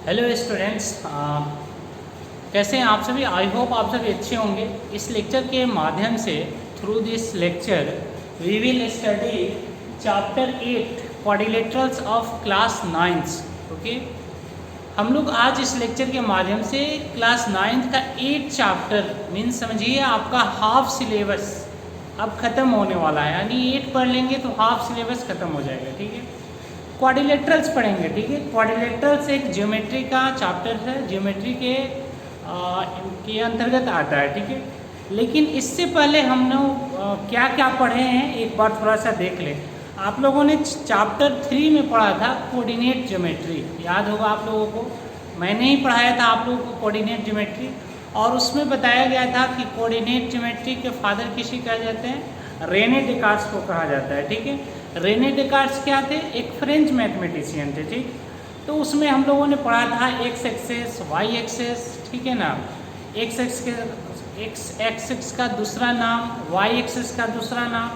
Hello students, कैसे हैं आप सभी। आई होप आप सभी अच्छे होंगे। इस लेक्चर के माध्यम से through this lecture we will study chapter 8 quadrilaterals of class 9। Okay, हम लोग आज इस लेक्चर के माध्यम से क्लास 9 का 8 चैप्टर मीन्स समझिए आपका हाफ सिलेबस अब ख़त्म होने वाला है, यानी 8 पढ़ लेंगे तो हाफ सिलेबस ख़त्म हो जाएगा। ठीक है, क्वाड्रिलेटरल्स पढ़ेंगे। ठीक है, क्वाड्रिलेटरल्स एक ज्योमेट्री का चैप्टर है, ज्योमेट्री के अंतर्गत आता है। ठीक है, लेकिन इससे पहले हम लोग क्या क्या पढ़े हैं एक बार थोड़ा सा देख लें। आप लोगों ने चैप्टर 3 में पढ़ा था कोऑर्डिनेट ज्योमेट्री, याद होगा आप लोगों को। मैंने ही पढ़ाया था आप लोगों को कोऑर्डिनेट ज्योमेट्री, और उसमें बताया गया था कि कोऑर्डिनेट ज्योमेट्री के फादर किसी कहा जाते हैं, रेने डेकार्ट्स को कहा जाता है। ठीक है, रेने डेकार्ट्स क्या थे, एक फ्रेंच मैथमेटिशियन थे। ठीक, तो उसमें हम लोगों ने पढ़ा था एक्स एक्सेस वाई एक्सेस, ठीक है ना, एक्स एक्सेस का दूसरा नाम, वाई एक्सेस का दूसरा नाम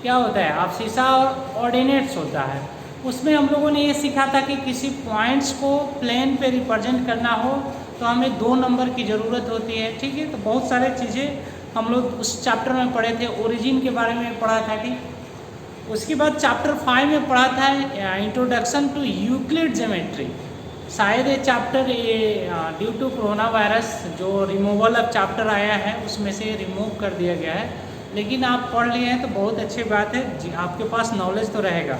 क्या होता है, अब्सिसा और ऑर्डिनेट्स होता है। उसमें हम लोगों ने ये सीखा था कि किसी पॉइंट्स को प्लेन पे रिप्रेजेंट करना हो तो हमें 2 नंबर की ज़रूरत होती है। ठीक है, तो बहुत सारे चीज़ें हम लोग उस चैप्टर में पढ़े थे। ओरिजिन के बारे में पढ़ा था। ठीक, उसके बाद चैप्टर 5 में पढ़ा था इंट्रोडक्शन टू यूक्लिड ज्योमेट्री। शायद ये chapter due to corona virus जो रिमूवल ऑफ चैप्टर आया है उसमें से रिमूव कर दिया गया है, लेकिन आप पढ़ लिए हैं तो बहुत अच्छी बात है जी, आपके पास नॉलेज तो रहेगा।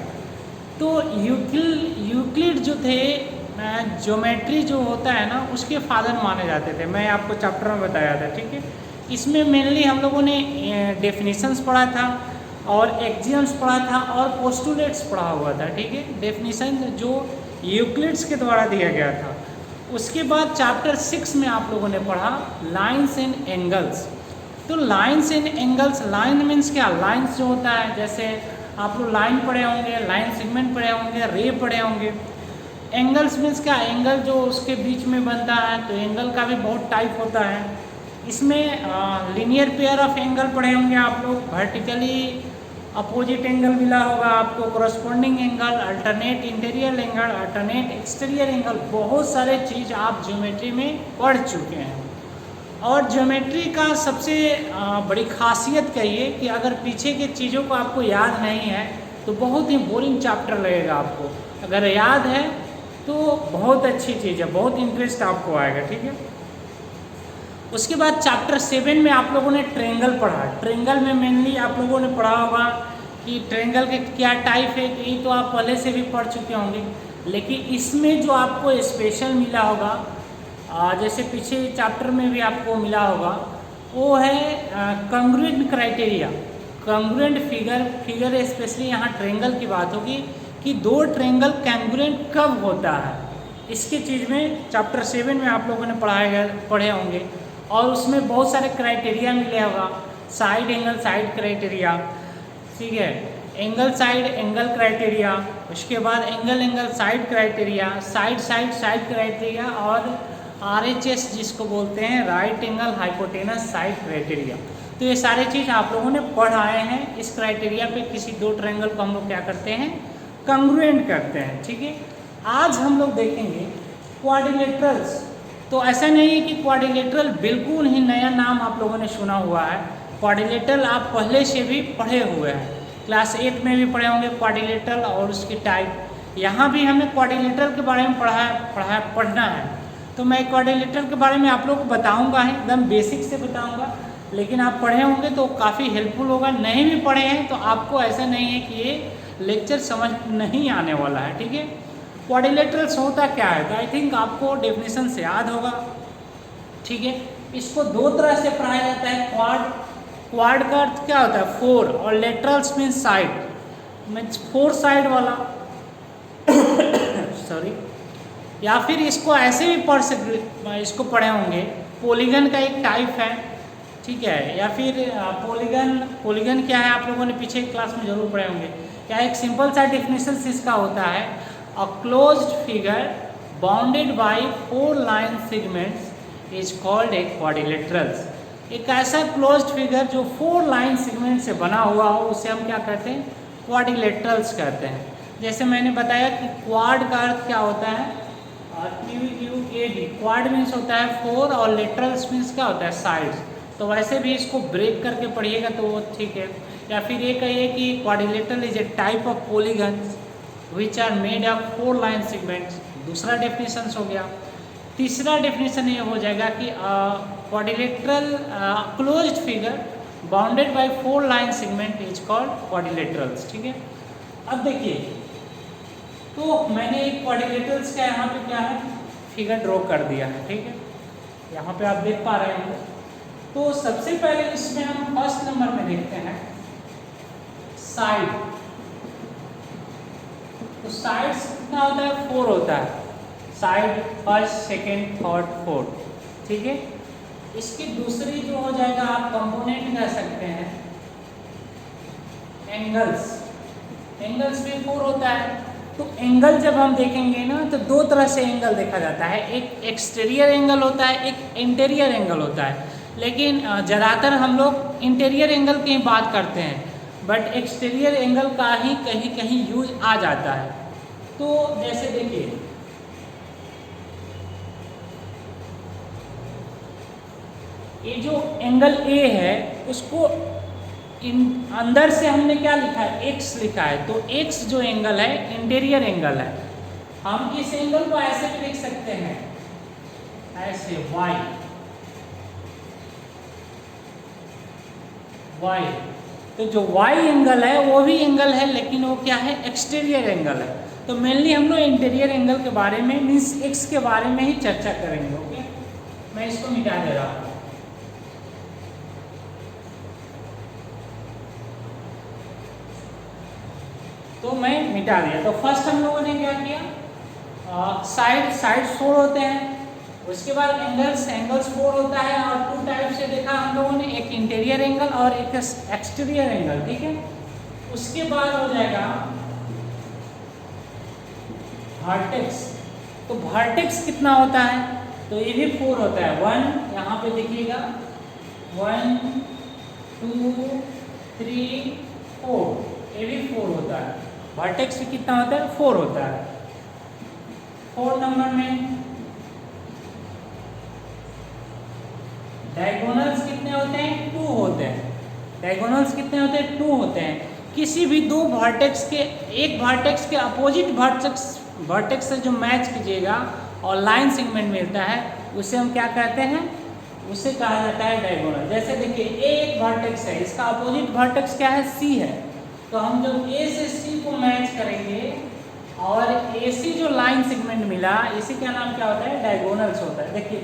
तो यूक्लिड जो थे, ज्योमेट्री जो होता है ना, उसके फादर माने जाते थे। मैं आपको चैप्टर में बताया था। ठीक है, इसमें मेनली हम लोगों ने डेफिनेशंस पढ़ा था और एक्सियम्स पढ़ा था और पोस्टुलेट्स पढ़ा हुआ था। ठीक है, डेफिनेशन जो यूक्लिड्स के द्वारा दिया गया था। उसके बाद चैप्टर 6 में आप लोगों ने पढ़ा लाइन्स एंड एंगल्स। तो lines and angles, line means क्या, लाइन्स जो होता है, जैसे आप लोग लाइन पढ़े होंगे, लाइन सेगमेंट पढ़े होंगे, रे पढ़े होंगे। एंगल्स मीन्स क्या, एंगल जो उसके बीच में बनता है, तो एंगल का भी बहुत टाइप होता है। इसमें लीनियर पेयर ऑफ एंगल पढ़े होंगे आप लोग, वर्टिकली अपोजिट एंगल मिला होगा आपको, corresponding angle, alternate interior angle, alternate exterior angle, बहुत सारे चीज़ आप ज्योमेट्री में पढ़ चुके हैं। और ज्योमेट्री का सबसे बड़ी खासियत कहिए कि अगर पीछे के चीज़ों को आपको याद नहीं है तो बहुत ही बोरिंग चैप्टर लगेगा आपको। अगर याद है तो बहुत अच्छी चीज़ है, बहुत इंटरेस्ट आपको आएगा। ठीक है, उसके बाद चैप्टर 7 में आप लोगों ने ट्रेंगल पढ़ा। ट्रेंगल में मेनली आप लोगों ने पढ़ा होगा कि ट्रेंगल के क्या टाइप है, तो ये तो आप पहले से भी पढ़ चुके होंगे, लेकिन इसमें जो आपको स्पेशल मिला होगा, जैसे पीछे चैप्टर में भी आपको मिला होगा, वो है congruent criteria, congruent figure specially यहाँ ट्रेंगल की बात होगी कि 2 ट्रेंगल कंग्रुएंट कब होता है, इसके चीज़ में चैप्टर 7 में आप लोगों ने पढ़े होंगे। और उसमें बहुत सारे क्राइटेरिया मिले होगा, साइड एंगल साइड क्राइटेरिया, ठीक है, एंगल साइड एंगल क्राइटेरिया, उसके बाद angle side criteria, side criteria, और RHS जिसको बोलते हैं right angle hypotenuse side criteria. तो ये सारे चीज़ आप लोगों ने पढ़ आए हैं। इस क्राइटेरिया पे किसी 2 ट्रायंगल को हम लोग क्या करते हैं, कंग्रुएंट करते हैं। ठीक है, आज हम लोग देखेंगे क्वाड्रिलेटरल्स। तो ऐसा नहीं है कि क्वाड्रिलेटरल बिल्कुल ही नया नाम आप लोगों ने सुना हुआ है, क्वाड्रिलेटरल आप पहले से भी पढ़े हुए हैं, क्लास 8 में भी पढ़े होंगे क्वाड्रिलेटरल और उसकी टाइप। यहाँ भी हमें क्वाड्रिलेटरल के बारे में पढ़ना है, तो मैं क्वाड्रिलेटरल के बारे में आप लोग को बताऊँगा ही, एकदम बेसिक से बताऊँगा, लेकिन आप पढ़े होंगे तो काफ़ी हेल्पफुल होगा। नहीं भी पढ़े हैं तो आपको ऐसा नहीं है कि ये लेक्चर समझ नहीं आने वाला है। ठीक है, क्वाड्रिलेटरल्स होता क्या है, तो आई थिंक आपको डेफिनेशन से याद होगा। ठीक है, इसको 2 तरह से पढ़ाया जाता है। क्वाड का अर्थ क्या होता है, 4, और laterals means side, means 4 side वाला सॉरी, या फिर इसको ऐसे भी इसको पढ़े होंगे, पॉलीगन का एक टाइप है। ठीक है, या फिर पॉलीगन क्या है, आप लोगों ने पीछे क्लास में जरूर पढ़े होंगे। क्या एक सिंपल सा डेफिनेशन इसका होता है, a closed figure bounded by 4 line segments is called a quadrilaterals. एक ऐसा क्लोज्ड फिगर जो 4 लाइन सेगमेंट से बना हुआ हो उसे हम क्या कहते हैं, क्वाड्रिलेटरल्स कहते हैं। जैसे मैंने बताया कि क्वाड का अर्थ क्या होता है, QUAD, क्वाड मीन्स होता है 4 और लेटरल्स मीन्स क्या होता है साइड्स। तो वैसे भी इसको ब्रेक करके पढ़िएगा तो वो ठीक है। या फिर ये कहिए कि quadrilateral is a type of polygons which are made of 4 line segments. दूसरा डेफिनेशन हो गया। तीसरा डेफिनेशन ये हो जाएगा कि quadrilateral closed figure bounded by 4 line segment is called quadrilaterals. ठीक है, अब देखिए तो मैंने एक क्वाड्रिलेटरल्स का यहाँ पे क्या है फिगर ड्रॉ कर दिया है। ठीक है, यहाँ पे आप देख पा रहे होंगे। तो सबसे पहले इसमें हम फर्स्ट नंबर में देखते हैं साइड। तो साइड्स कितना होता है 4 होता है, side first second third fourth. ठीक है, इसकी दूसरी जो हो जाएगा आप कंपोनेंट कह सकते हैं एंगल्स। एंगल्स भी 4 होता है। तो एंगल जब हम देखेंगे ना तो दो तरह से एंगल देखा जाता है, एक एक्सटीरियर एंगल होता है, एक इंटीरियर एंगल होता है। लेकिन ज़्यादातर हम लोग इंटीरियर एंगल की बात करते हैं, बट एक्सटीरियर एंगल का ही कहीं कहीं यूज आ जाता है। तो जैसे देखिए ये जो एंगल ए है उसको अंदर से हमने क्या लिखा है एक्स लिखा है। तो एक्स जो एंगल है इंटीरियर एंगल है। हम इस एंगल को ऐसे भी लिख सकते हैं ऐसे वाई। तो जो वाई एंगल है वो भी एंगल है, लेकिन वो क्या है एक्सटीरियर एंगल है। तो मेनली हम लोग इंटीरियर एंगल के बारे में मीन्स एक्स के बारे में ही चर्चा करेंगे। ओके, मैं इसको मिटा दे रहा हूँ। तो मैं मिटा दिया। तो फर्स्ट हम लोगों ने क्या किया, साइड 4 होते हैं। उसके बाद एंगल्स 4 होता है और 2 टाइप से देखा हम लोगों ने, एक इंटीरियर एंगल और एक एक्सटीरियर एंगल। ठीक है, उसके बाद हो जाएगा वर्टेक्स। तो वर्टेक्स कितना होता है, तो ये भी 4 होता है। 1 यहाँ पे देखिएगा 1 2 3 4, ये भी 4 होता है। वर्टेक्स भी कितना होता है 4 होता है। 4 नंबर में डायगोनल्स कितने होते हैं 2 होते हैं। डायगोनल्स कितने होते हैं 2 होते हैं। किसी भी दो वर्टेक्स के, एक वर्टेक्स के अपोजिट वर्टेक्स से जो मैच कीजिएगा और लाइन सेगमेंट मिलता है उसे हम क्या कहते हैं, उसे कहा जाता है डायगोनल। जैसे देखिए ए एक वर्टेक्स है, इसका अपोजिट वर्टेक्स क्या है सी है। तो हम जब ए से सी को मैच करेंगे और ए सी जो लाइन सेगमेंट मिला, इसी का नाम क्या होता है डायगोनल्स होता है। देखिए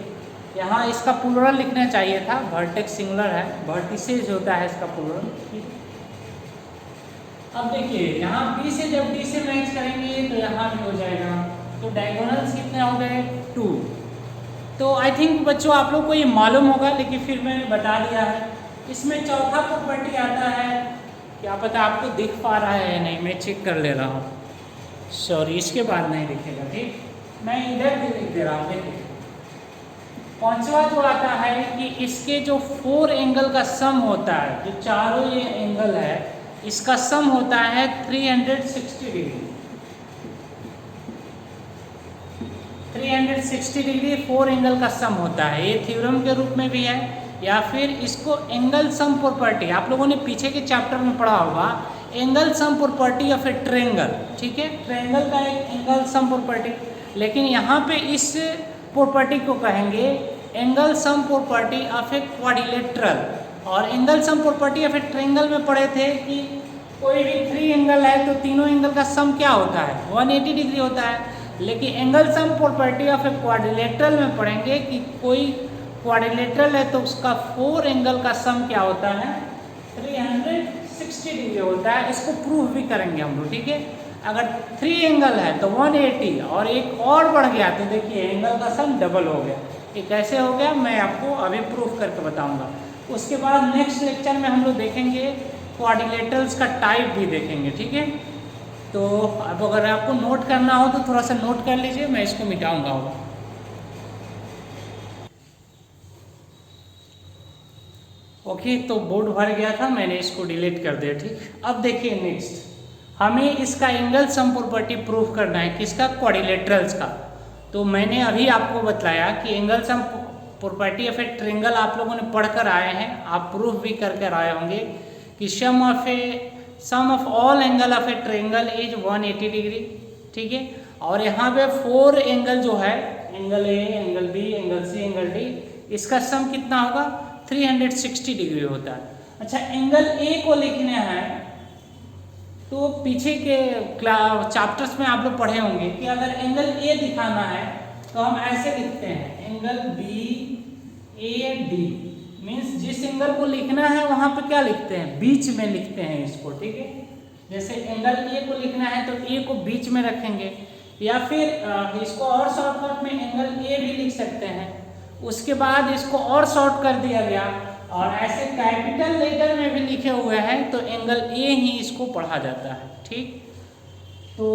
यहाँ इसका प्लूरल लिखना चाहिए था, वर्टेक्स सिंगुलर है, वर्टिसेज होता है इसका प्लूरल। अब देखिए यहाँ बी से जब डी से मैच करेंगे तो यहाँ भी हो जाएगा। तो डायगोनल्स कितने हो गए 2। तो आई थिंक बच्चों आप लोग को ये मालूम होगा, लेकिन फिर मैंने बता दिया है। इसमें चौथा प्रॉपर्टी आता है, क्या पता आपको दिख पा रहा है या नहीं, मैं चेक कर ले रहा हूँ। सॉरी, इसके बाद नहीं दिखेगा। ठीक, मैं इधर भी लिख दे रहा हूँ। देखिए पांचवा जो आता है कि इसके जो 4 एंगल का सम होता है, जो चारों ये एंगल है इसका सम होता है 360 डिग्री। 360 डिग्री 4 एंगल का सम होता है। ये थ्योरम के रूप में भी है, या फिर इसको एंगल सम प्रॉपर्टी, आप लोगों ने पीछे के चैप्टर में पढ़ा होगा angle sum property of a triangle. ठीक है, ट्रायंगल का एक एंगल सम प्रॉपर्टी, लेकिन यहाँ पे इस प्रॉपर्टी को कहेंगे angle sum property of a quadrilateral. और angle sum property of a triangle में पढ़े थे कि कोई भी 3 एंगल है तो तीनों एंगल का सम क्या होता है 180 डिग्री होता है। लेकिन angle sum property of a quadrilateral में पढ़ेंगे कि कोई क्वाड्रिलेटरल है तो उसका 4 एंगल का सम क्या होता है 360 डिग्री होता है। इसको प्रूफ भी करेंगे हम लोग। ठीक है, अगर 3 एंगल है तो 180 और एक और बढ़ गया तो देखिए एंगल का सम डबल हो गया। ये कैसे हो गया मैं आपको अभी प्रूफ करके बताऊंगा। उसके बाद नेक्स्ट लेक्चर में हम लोग देखेंगे क्वाड्रिलेटरल्स का टाइप भी देखेंगे। ठीक है, तो अब अगर आपको नोट करना हो तो थोड़ा सा नोट कर लीजिए, मैं इसको मिटाऊंगा। ओके, तो बोर्ड भर गया था, मैंने इसको डिलीट कर दिया। ठीक, अब देखिए नेक्स्ट हमें इसका एंगल सम प्रॉपर्टी प्रूफ करना है, किसका क्वाड्रिलेटरल्स का। तो मैंने अभी आपको बताया कि angle sum property of a triangle आप लोगों ने पढ़कर आए हैं, आप प्रूफ भी कर आए होंगे कि sum of all angle of a triangle is 180 degree. ठीक है, और यहाँ पे 4 एंगल जो है, angle A, angle B, angle C, angle D, इसका सम कितना होगा? 360 डिग्री होता है। अच्छा, एंगल ए को लिखना है तो पीछे के चैप्टर्स में आप लोग पढ़े होंगे कि अगर एंगल ए दिखाना है तो हम ऐसे लिखते हैं, angle B A D, means जिस एंगल को लिखना है वहां पे क्या लिखते हैं? बीच में लिखते हैं इसको। ठीक है, जैसे एंगल ए को लिखना है तो ए को बीच में रखेंगे, या फिर इसको और शॉर्टकट में एंगल ए भी लिख सकते हैं। उसके बाद इसको और शॉर्ट कर दिया गया और ऐसे कैपिटल लेटर में भी लिखे हुए हैं तो एंगल ए ही इसको पढ़ा जाता है। ठीक, तो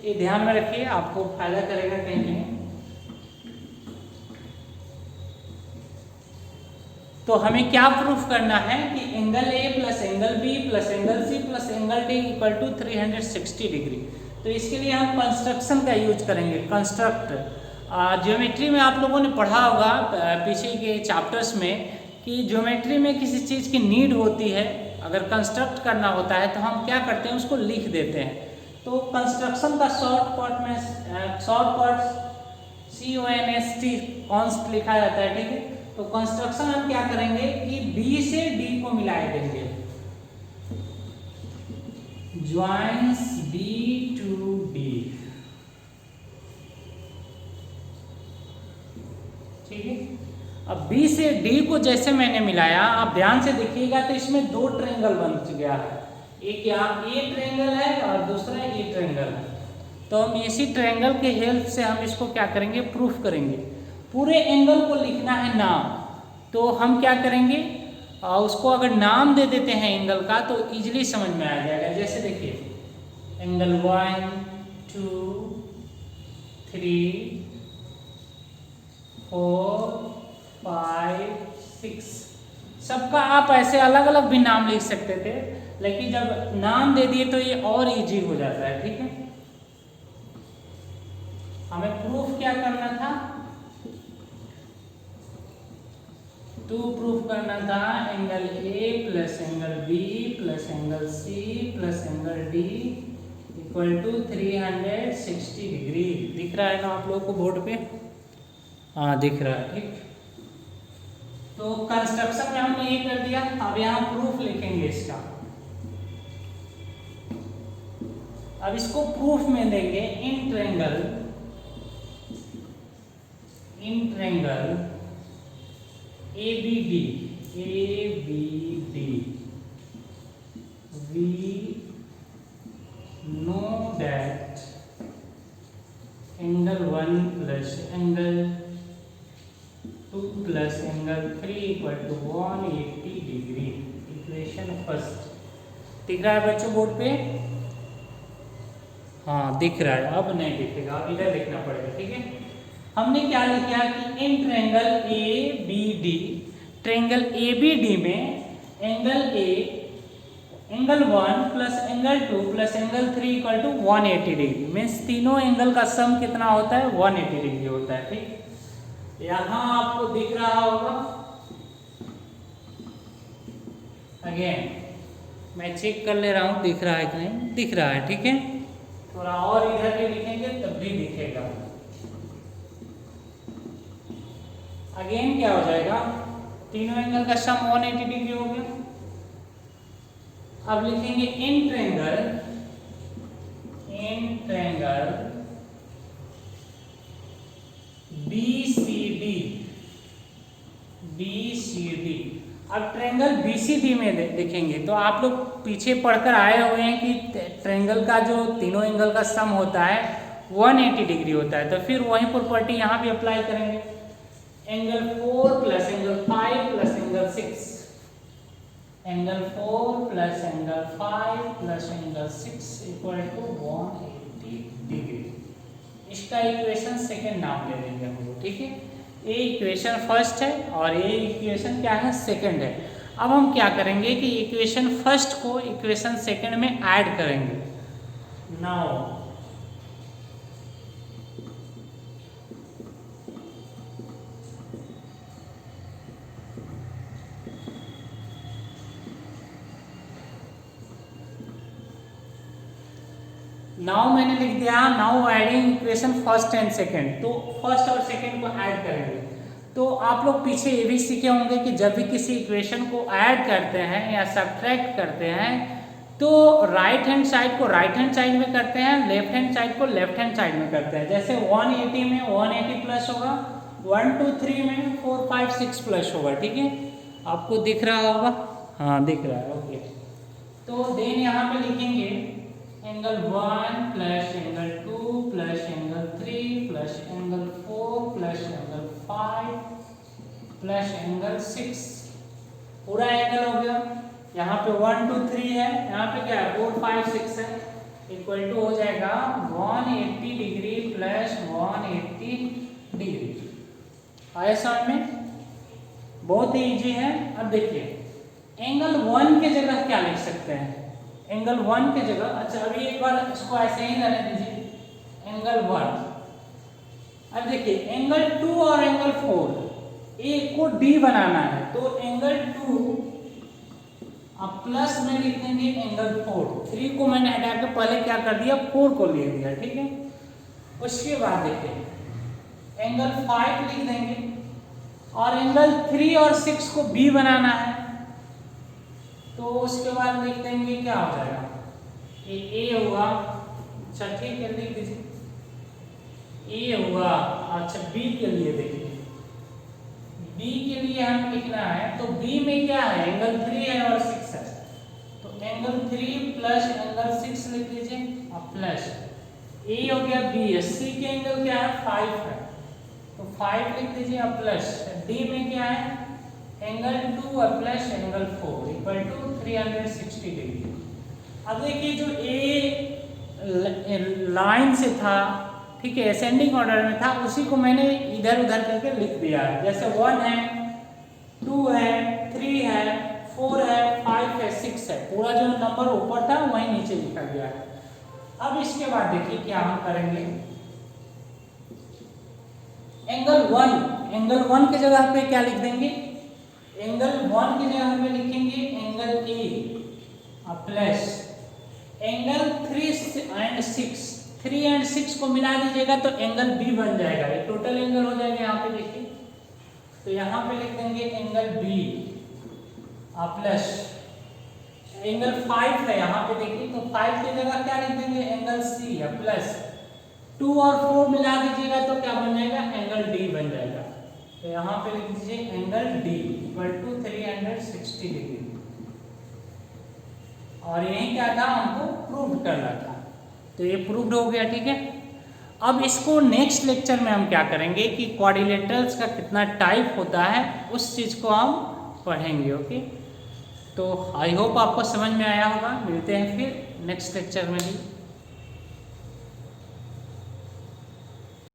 ये ध्यान में रखिए, आपको फायदा करेगा कहीं कहीं। तो हमें क्या प्रूफ करना है कि angle A plus angle B plus angle C plus angle D equal to 360 degree. तो इसके लिए हम कंस्ट्रक्शन का यूज करेंगे, कंस्ट्रक्ट। ज्योमेट्री में आप लोगों ने पढ़ा होगा पीछे के चैप्टर्स में कि ज्योमेट्री में किसी चीज़ की नीड होती है, अगर कंस्ट्रक्ट करना होता है तो हम क्या करते हैं? उसको लिख देते हैं। तो कंस्ट्रक्शन का शॉर्टकट CONST कॉन्स्ट लिखा जाता है। ठीक है, तो कंस्ट्रक्शन हम क्या करेंगे कि बी से डी को मिलाए देंगे, ज्वाइंस बी टू डी। ठीक है, अब बी से डी को जैसे मैंने मिलाया, आप ध्यान से देखिएगा तो इसमें 2 ट्रायंगल बन गया है। एक यहाँ ए ट्रायंगल है और दूसरा ए ट्रायंगल है। तो हम इसी ट्रायंगल के हेल्प से हम इसको क्या करेंगे? प्रूफ करेंगे। पूरे एंगल को लिखना है नाम, तो हम क्या करेंगे? उसको अगर नाम दे देते हैं एंगल का तो इजीली समझ में आ जाएगा। जैसे देखिए, एंगल 1 2 3 4 5 6, सबका आप ऐसे अलग अलग भी नाम लिख सकते थे, लेकिन जब नाम दे दिए तो ये और इजी हो जाता है। ठीक है, हमें प्रूफ क्या करना था? तो प्रूफ करना था angle A plus angle B plus angle C plus angle D equal to 360 degree. दिख रहा है ना आप लोगों को बोर्ड पे? हाँ, दिख रहा है। ठीक, तो कंस्ट्रक्शन में हमने ये कर दिया। अब यहाँ प्रूफ लिखेंगे इसका। अब इसको प्रूफ में देंगे इन triangle ABD we know that angle 1 plus angle 2 plus angle 3 equal to 180 degree. Equation first दिख रहा है बच्चों बोर्ड पे? हाँ, दिख रहा है। अब नहीं दिखेगा, अब इधर लिखना पड़ेगा। ठीक है, हमने क्या लिखा कि in triangle ABD, triangle ABD में angle 1 plus angle 2 plus angle 3 equal to 180 degree. Means तीनों एंगल का सम कितना होता है? 180 डिग्री होता है। ठीक, यहाँ आपको दिख रहा होगा। अगेन मैं चेक कर ले रहा हूँ दिख रहा है कि नहीं। दिख रहा है। ठीक है, थोड़ा और इधर भी लिखेंगे तब भी दिखेगा। अगेन क्या हो जाएगा? तीनों एंगल का सम 180 डिग्री हो गया। अब लिखेंगे इन ट्रायंगल BCD। अब ट्रायंगल BCD में देखेंगे तो आप लोग पीछे पढ़कर आए हुए हैं कि ट्रायंगल का जो तीनों एंगल का सम होता है 180 डिग्री होता है। तो फिर वही प्रॉपर्टी यहाँ भी अप्लाई करेंगे। Angle 4 plus angle 5 plus angle 6, angle 4 plus angle 5 plus angle 6 equal to 180 degree. इसका इक्वेशन सेकेंड नाम ले देंगे हम लोग। ठीक है, ये इक्वेशन फर्स्ट है और ये इक्वेशन क्या है? सेकेंड है। अब हम क्या करेंगे कि इक्वेशन फर्स्ट को इक्वेशन सेकेंड में ऐड करेंगे। नाउ नाउ मैंने लिख दिया now adding equation first and second, तो फर्स्ट और सेकंड को ऐड करेंगे। तो आप लोग पीछे ये भी सीखे होंगे कि जब भी किसी इक्वेशन को ऐड करते हैं या सब्ट्रैक्ट करते हैं तो राइट हैंड साइड को राइट हैंड साइड में करते हैं, लेफ्ट हैंड साइड को लेफ्ट हैंड साइड में करते हैं। जैसे 180 में 180 प्लस होगा, 1 2 3 में 4 5 6 प्लस होगा। ठीक है, आपको दिख रहा होगा, हाँ दिख रहा है, ओके। तो देन यहाँ पे लिखेंगे angle 1 plus angle 2 plus angle 3 plus angle 4 plus angle 5 plus angle 6, पूरा एंगल हो गया। यहाँ पे 1 2 3 है, यहाँ पे क्या है 4 5 6 है, इक्वल टू हो जाएगा 180 डिग्री प्लस 180 डिग्री। आया समझ में? बहुत ही इजी है। अब देखिए एंगल 1 के जगह क्या लिख सकते हैं, एंगल 1 के जगह, अच्छा अभी एक बार इसको ऐसे ही रहने दीजिए, एंगल 1। अब देखिए एंगल 2 और एंगल 4 ए को डी बनाना है, तो एंगल 2 अब प्लस में लिख देंगे एंगल 4, 3 को मैंने हटा के पहले क्या कर दिया 4 को ले दिया। ठीक है, उसके बाद देखिए एंगल 5 लिख देंगे और एंगल 3 और 6 को बी बनाना है, तो उसके बाद लिख देंगे क्या हो जाएगा, ये ए हुआ, अच्छा ठीक है लिख दीजिए ए हुआ। अच्छा बी के लिए देखिए, बी के लिए हमें लिखना है, तो बी में क्या है एंगल 3 है और 6 है, तो एंगल 3 प्लस एंगल 6 लिख दीजिए और प्लस ए हो गया बी है, सी के एंगल क्या है 5 है, तो 5 लिख दीजिए और प्लस डी में क्या है एंगल 2 और plus angle 4 equal to 360 degree. अब देखिए जो ए लाइन से था, ठीक है असेंडिंग ऑर्डर में था, उसी को मैंने इधर उधर करके लिख दिया है। जैसे 1 है 2 है 3 है 4 है 5 है 6 है, पूरा जो नंबर ऊपर था वही नीचे लिखा गया है। अब इसके बाद देखिए क्या हम करेंगे, एंगल 1 की जगह पे क्या लिख देंगे, एंगल 1 की जगह पे लिखेंगे angle A plus angle 3 and 6 को मिला दीजिएगा तो एंगल बी बन जाएगा, ये टोटल एंगल हो जाएगा। यहाँ पे देखिए तो यहाँ पे लिख देंगे एंगल बी प्लस एंगल 5 है, यहाँ पे देखिए तो 5 की जगह क्या लिख देंगे एंगल सी प्लस 2 और 4 मिला दीजिएगा तो क्या बन जाएगा एंगल डी बन जाएगा। तो यहाँ पे लिख दीजिए angle D equal to 360 degree, और यही क्या था हमको प्रूव करना था, तो ये प्रूव्ड हो गया। ठीक है, अब इसको नेक्स्ट लेक्चर में हम क्या करेंगे कि क्वाड्रिलेटरल्स का कितना टाइप होता है उस चीज़ को हम पढ़ेंगे। ओके, तो आई होप आपको समझ में आया होगा। मिलते हैं फिर नेक्स्ट लेक्चर में भी।